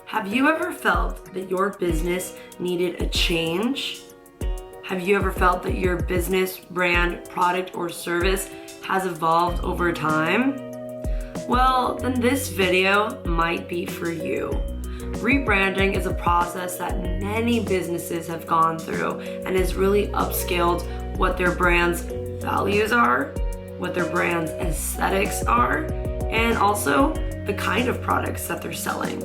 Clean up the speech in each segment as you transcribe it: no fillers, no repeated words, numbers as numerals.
Have you ever felt that your business needed a change? Have you ever felt that your business, brand, product, or service has evolved over time? Well, then this video might be for you. Rebranding is a process that many businesses have gone through and has really upscaled what their brand's values are, what their brand's aesthetics are, and also the kind of products that they're selling.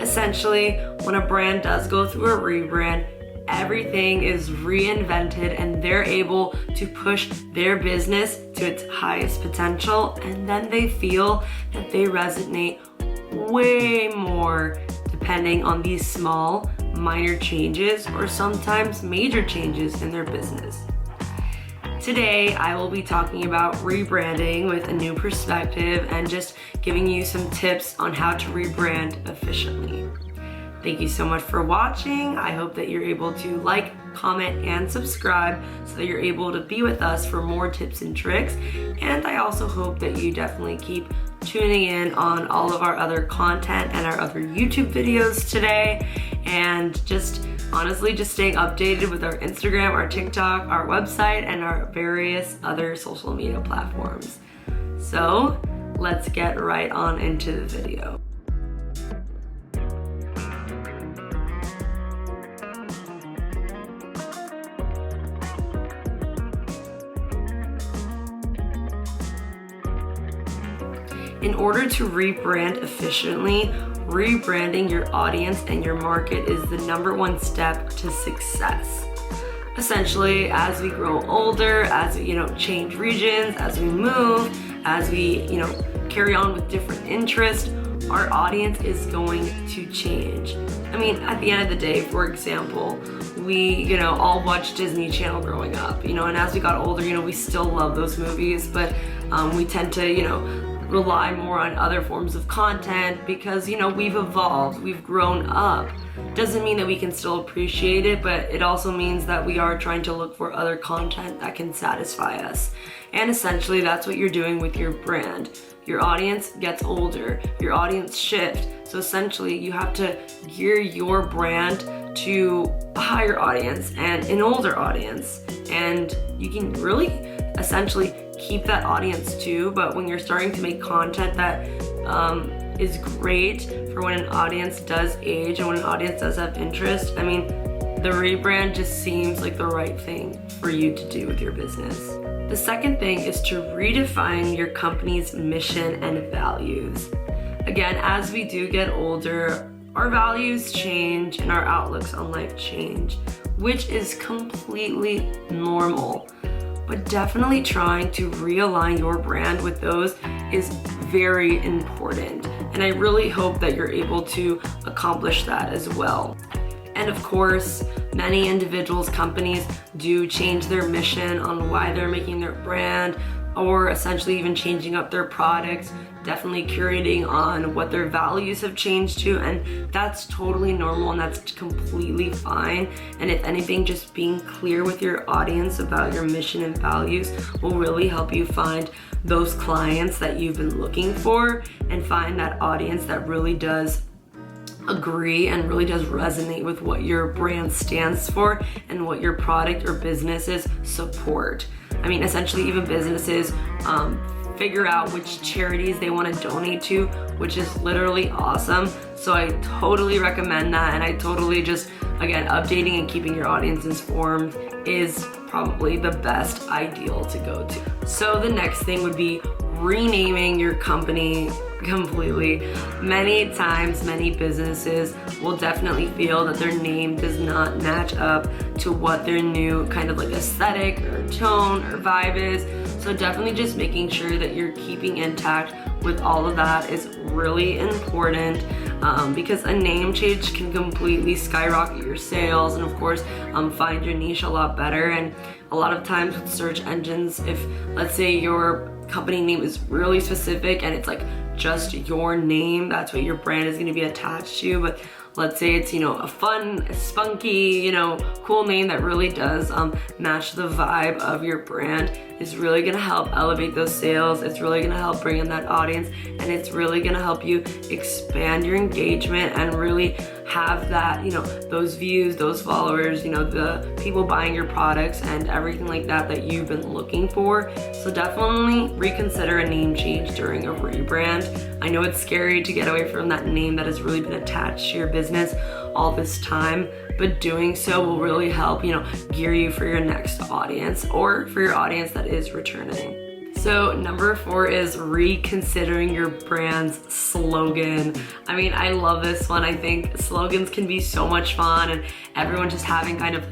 Essentially, when a brand does go through a rebrand, everything is reinvented and they're able to push their business to its highest potential, and then they feel that they resonate way more depending on these small, minor changes or sometimes major changes in their business. Today, I will be talking about rebranding with a new perspective and just giving you some tips on how to rebrand efficiently. Thank you so much for watching. I hope that you're able to like, comment, and subscribe so that you're able to be with us for more tips and tricks. And I also hope that you definitely keep tuning in on all of our other content and our other YouTube videos today. And just honestly, just staying updated with our Instagram, our TikTok, our website, and our various other social media platforms. So let's get right on into the video. In order to rebrand efficiently, rebranding your audience and your market is the #1 step to success. Essentially, as we grow older, as we change regions, as we move, as we carry on with different interests, our audience is going to change. I mean, at the end of the day, for example, we all watched Disney Channel growing up, and as we got older, we still love those movies, but we tend to rely more on other forms of content because we've evolved, we've grown up. Doesn't mean that we can still appreciate it, but it also means that we are trying to look for other content that can satisfy us. And essentially that's what you're doing with your brand. Your audience gets older, your audience shifts, so essentially you have to gear your brand to a higher audience and an older audience, and you can really essentially keep that audience too, but when you're starting to make content that is great for when an audience does age and when an audience does have interest, I mean, the rebrand just seems like the right thing for you to do with your business. The second thing is to redefine your company's mission and values. Again, as we do get older, our values change and our outlooks on life change, which is completely normal. But definitely trying to realign your brand with those is very important. And I really hope that you're able to accomplish that as well. And of course, many individuals, companies do change their mission on why they're making their brand, or essentially even changing up their products, definitely curating on what their values have changed to, and that's totally normal and that's completely fine. And if anything, just being clear with your audience about your mission and values will really help you find those clients that you've been looking for and find that audience that really does agree and really does resonate with what your brand stands for and what your product or businesses support. I mean, essentially even businesses figure out which charities they want to donate to, which is literally awesome. So I totally recommend that, and I totally just, again, updating and keeping your audience informed is probably the best ideal to go to. So the next thing would be renaming your company completely. Many times, many businesses will definitely feel that their name does not match up to what their new kind of like aesthetic or tone or vibe is. So definitely just making sure that you're keeping intact with all of that is really important, because a name change can completely skyrocket your sales and of course find your niche a lot better. And a lot of times with search engines, if let's say your company name is really specific and it's like just your name. That's what your brand is gonna be attached to. But let's say it's, a fun, spunky, cool name that really does match the vibe of your brand. Is really gonna help elevate those sales. It's really gonna help bring in that audience, and it's really gonna help you expand your engagement and really have that, those views, those followers, the people buying your products and everything like that you've been looking for. So definitely reconsider a name change during a rebrand. I know it's scary to get away from that name that has really been attached to your business all this time, but doing so will really help, gear you for your next audience or for your audience that is returning. So number 4 is reconsidering your brand's slogan. I mean, I love this one. I think slogans can be so much fun, and everyone just having kind of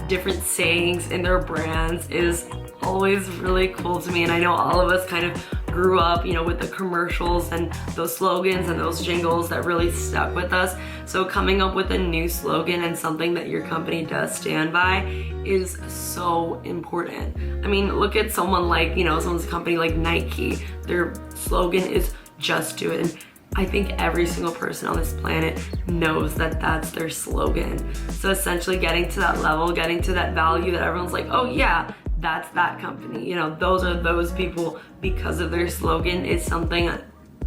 different sayings in their brands is always really cool to me. And I know all of us kind of grew up, with the commercials and those slogans and those jingles that really stuck with us. So coming up with a new slogan and something that your company does stand by is so important. I mean, look at someone like, someone's company like Nike. Their slogan is "Just Do It." And I think every single person on this planet knows that that's their slogan. So essentially getting to that level, getting to that value that everyone's like, oh yeah, that's that company. Those are those people because of their slogan is something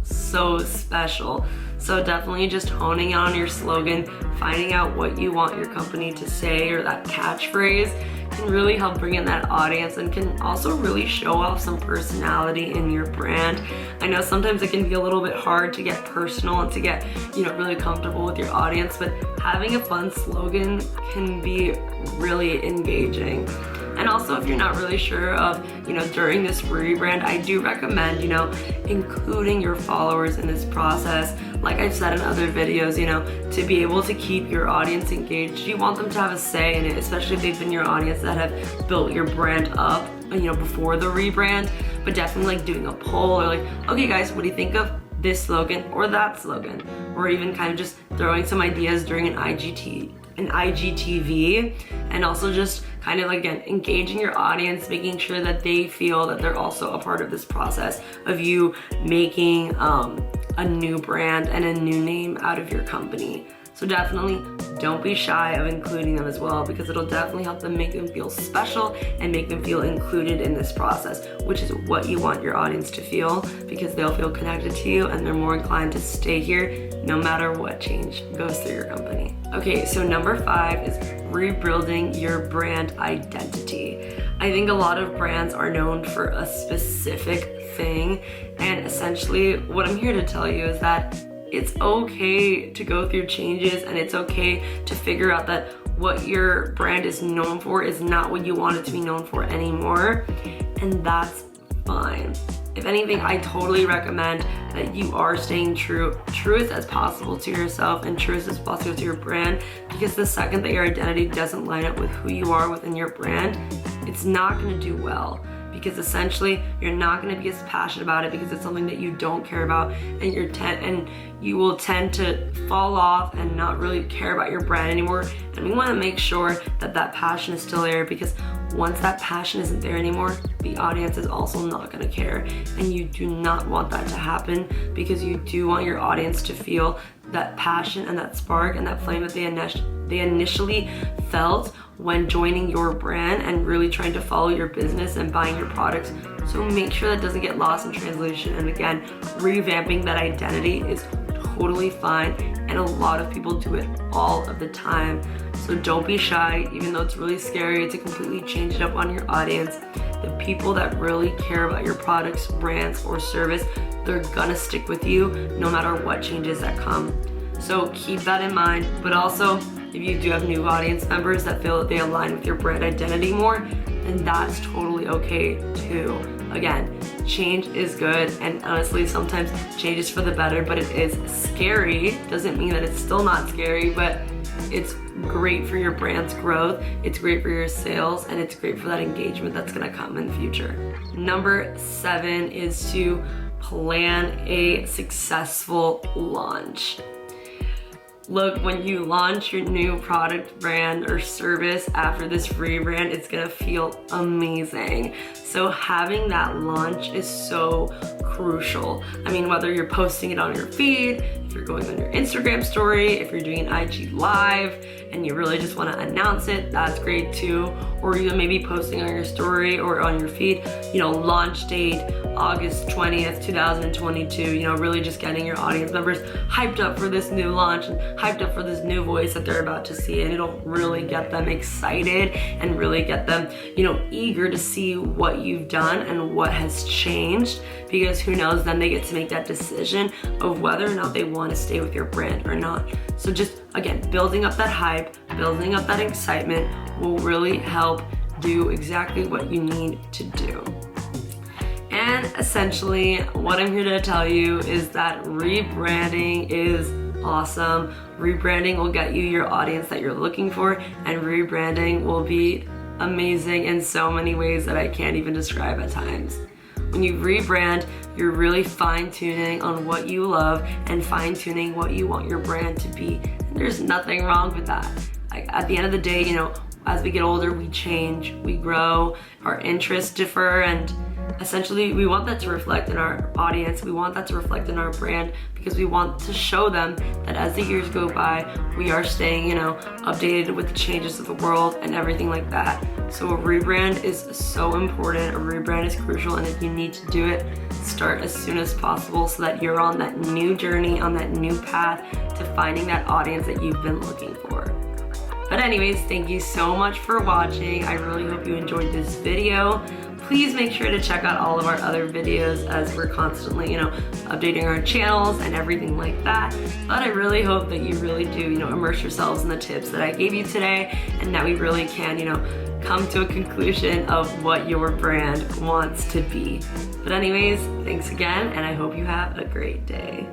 so special. So definitely just honing in on your slogan, finding out what you want your company to say or that catchphrase can really help bring in that audience and can also really show off some personality in your brand. I know sometimes it can be a little bit hard to get personal and to get, really comfortable with your audience, but having a fun slogan can be really engaging. And also, if you're not really sure of, during this rebrand, I do recommend, including your followers in this process. Like I've said in other videos, to be able to keep your audience engaged, you want them to have a say in it, especially if they've been your audience that have built your brand up, before the rebrand. But definitely like doing a poll or like, okay guys, what do you think of this slogan or that slogan? Or even kind of just throwing some ideas during an IGTV, and also just kind of again engaging your audience, making sure that they feel that they're also a part of this process of you making a new brand and a new name out of your company. So definitely don't be shy of including them as well, because it'll definitely help them, make them feel special and make them feel included in this process, which is what you want your audience to feel, because they'll feel connected to you and they're more inclined to stay here no matter what change goes through your company. Okay, so number 5 is rebuilding your brand identity. I think a lot of brands are known for a specific thing, and essentially what I'm here to tell you is that it's okay to go through changes, and it's okay to figure out that what your brand is known for is not what you want it to be known for anymore, and that's fine. If anything, I totally recommend that you are staying truest as possible to yourself and truest as possible to your brand, because the second that your identity doesn't line up with who you are within your brand, it's not going to do well. Because essentially you're not going to be as passionate about it, because it's something that you don't care about, and you will tend to fall off and not really care about your brand anymore. And we want to make sure that that passion is still there, because once that passion isn't there anymore, the audience is also not going to care, and you do not want that to happen, because you do want your audience to feel that passion and that spark and that flame that they initially felt when joining your brand and really trying to follow your business and buying your products. So make sure that doesn't get lost in translation. And again, revamping that identity is totally fine, and a lot of people do it all of the time. So don't be shy, even though it's really scary to completely change it up on your audience. The people that really care about your products, brands, or service, they're gonna stick with you no matter what changes that come. So keep that in mind. But also, if you do have new audience members that feel that they align with your brand identity more, then that's totally okay too. Again, change is good, and honestly, sometimes change is for the better, but it is scary. Doesn't mean that it's still not scary, but it's great for your brand's growth, it's great for your sales, and it's great for that engagement that's gonna come in the future. Number 7 is to plan a successful launch. Look, when you launch your new product, brand, or service after this rebrand, it's gonna feel amazing. So having that launch is so crucial. I mean, whether you're posting it on your feed, if you're going on your Instagram story, if you're doing an IG live and you really just want to announce it, that's great too. Or you maybe posting on your story or on your feed, you know, launch date August 20th, 2022, you know, really just getting your audience members hyped up for this new launch and hyped up for this new voice that they're about to see, and it'll really get them excited and really get them, you know, eager to see what you've done and what has changed, because who knows, then they get to make that decision of whether or not they want to stay with your brand or not. So just, again, building up that hype, building up that excitement will really help do exactly what you need to do. And essentially, what I'm here to tell you is that rebranding is awesome. Rebranding will get you your audience that you're looking for, and rebranding will be amazing in so many ways that I can't even describe at times. When you rebrand, you're really fine-tuning on what you love and fine-tuning what you want your brand to be. And there's nothing wrong with that. Like, at the end of the day, you know, as we get older, we change, we grow, our interests differ, and essentially we want that to reflect in our audience, we want that to reflect in our brand, because we want to show them that as the years go by, we are staying, you know, updated with the changes of the world and everything like that. So a rebrand is so important, a rebrand is crucial, and if you need to do it, start as soon as possible so that you're on that new journey, on that new path to finding that audience that you've been looking for. But anyways, thank you so much for watching. I really hope you enjoyed this video. Please make sure to check out all of our other videos, as we're constantly, you know, updating our channels and everything like that. But I really hope that you really do, you know, immerse yourselves in the tips that I gave you today, and that we really can, you know, come to a conclusion of what your brand wants to be. But anyways, thanks again, and I hope you have a great day.